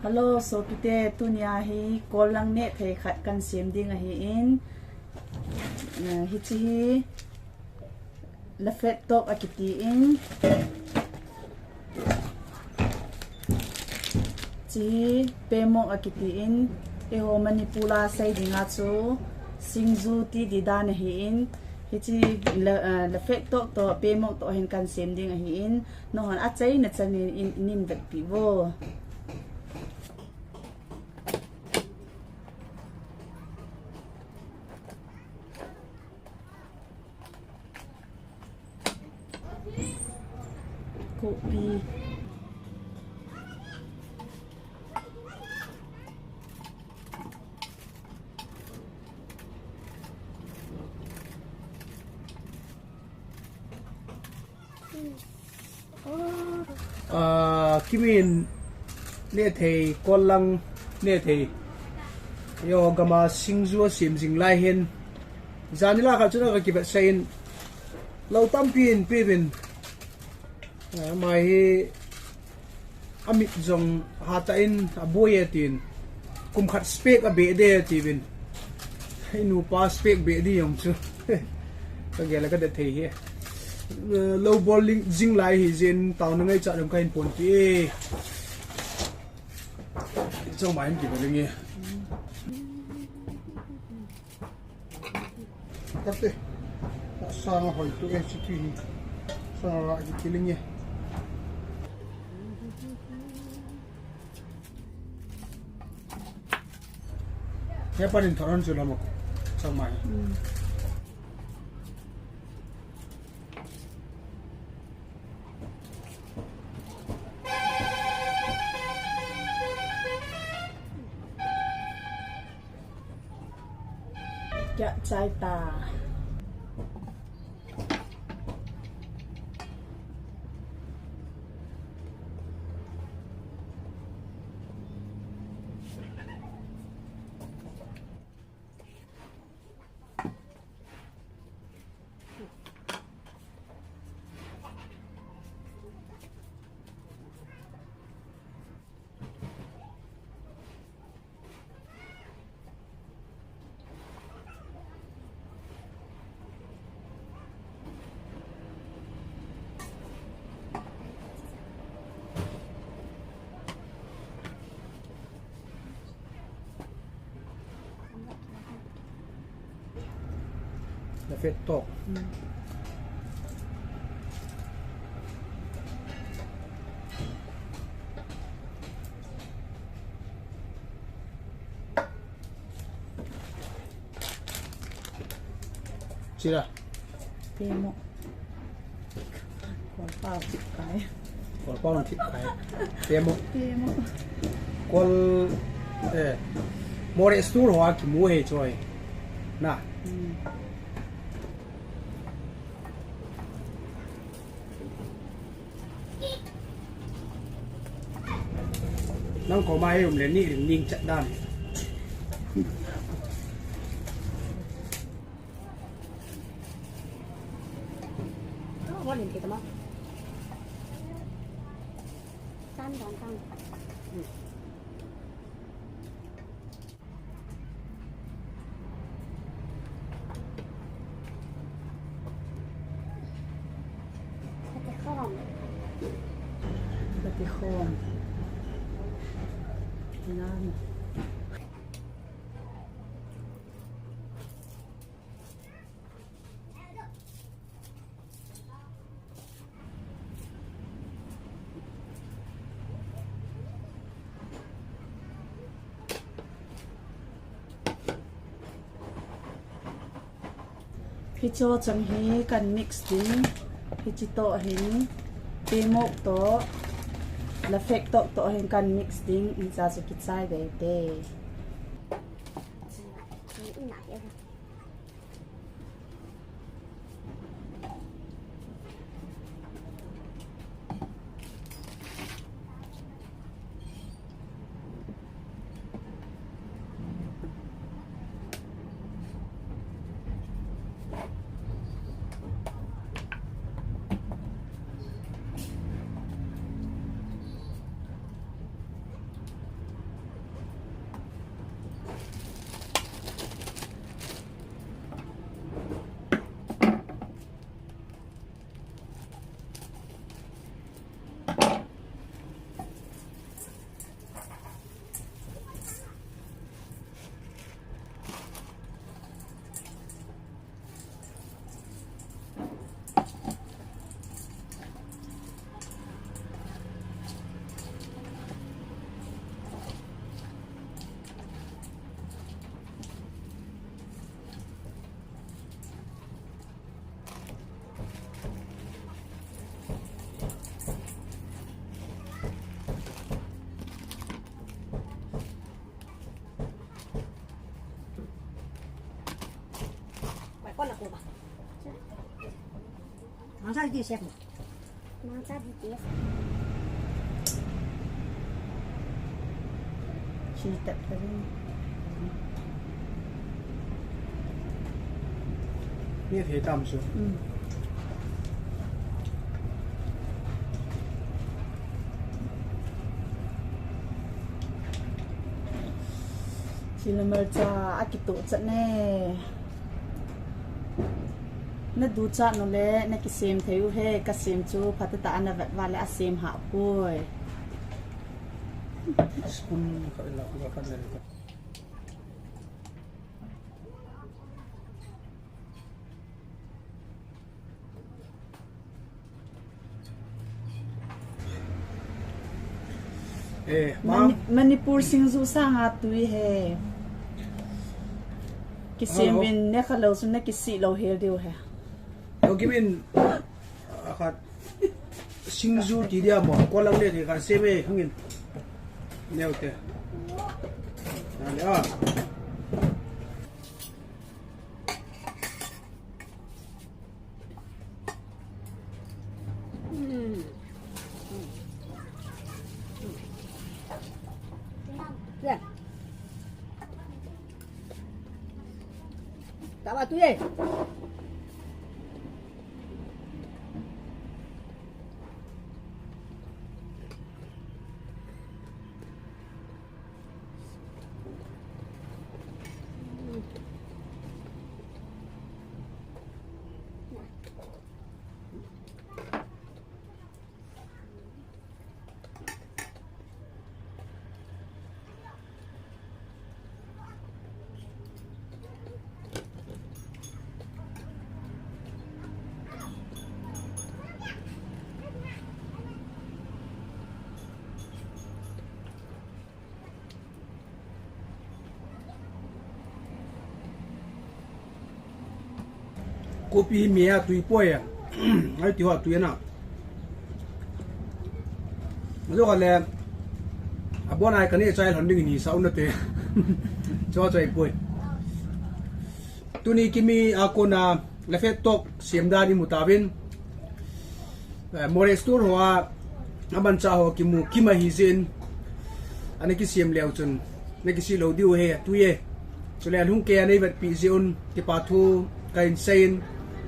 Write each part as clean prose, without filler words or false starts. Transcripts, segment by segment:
Hello, so today tunia hi kollang Nehthei khat kan siam ding a hi in hi chi hi la fet tok a kiti in chi pemo a kiti in e ho manipula sai dinga chu singzu ti di dan hi in hi chi la fet tok to pemo to hin kan siam ding a hi in no hon a chai na chan in nin vet pi wo kopi Kimmy Nehthei kollang Nehthei yo gama singzu sim jing lai hen zanila ka chuna ka kibat sain lau tampin pibin mai amit zong hata in aboye tin kum khat spek a be de tibin inu pa spek be di yong chu ka gela ka de thei he low bowling jing lai hi jin taw na ngai cha dam kain pon ti chong mai ki bele nge kapte sa na hoi tu e chi ki sa ra ki kiling ye ya parin thoron chu lamok chong mai ya chai ta la fet tok chira pemo kon pa chip kai kol paw na thip kai temo pemo kol more stur hoa ki mu he choi na nang ko mai um le ni ning chat dan我连给的吗？三张张。在喝完。 pati khom nan hi cho chang hi kan mix din hi chi to hin pemok to la fek to hin kan mix din in sa su ki chai de te con là cô bà mang ra đi xem mang ra đi tiếp ชีตัดไปเลย นี่เทตามสุด ชีลเมอร์จ้าอากิโตะจะแน่น่าดูจ้าโนเล่น่ากิเซมเทวเฮกัเซมจูพัตตาอันดับวันและอาเซมหาป่วย สกุลเขาเล่าว่ากันเลยครับมณิปูร์สิงซูสร้างหาตุยเฮกิเซมวินเนี่ยเขาเราสุนัขกิสิเราเฮลเดียวเฮ เราคิดเป็นครับสิงจูที่เดียวบอกก็ลังเล่นกันเซเม่ทั้งนั้นเนี่ยโอเคนั่นแหละ Kìa. Cả bà Tuy ơi. Kopi mía tùy bôi à, ai tiêu tùy nào, rồi còn là, bữa nay cái này trái hòn đừng nghỉ sau nữa thế, cho trái bôi, tu ni Kimmy Akon là phép tốt xiêm đa đi một tà bên, Morestur hoa, aban cha hoa Kimmy hizin, anh ấy cái xiêm leo chân, này cái xí lâu điêu hè tùy hè, cho nên hung kia này vật bị zion, cái pathu cái insane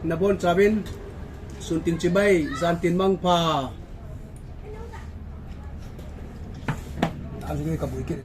nabon sabin suntin chibay zantin mangpa ang sige kabuikit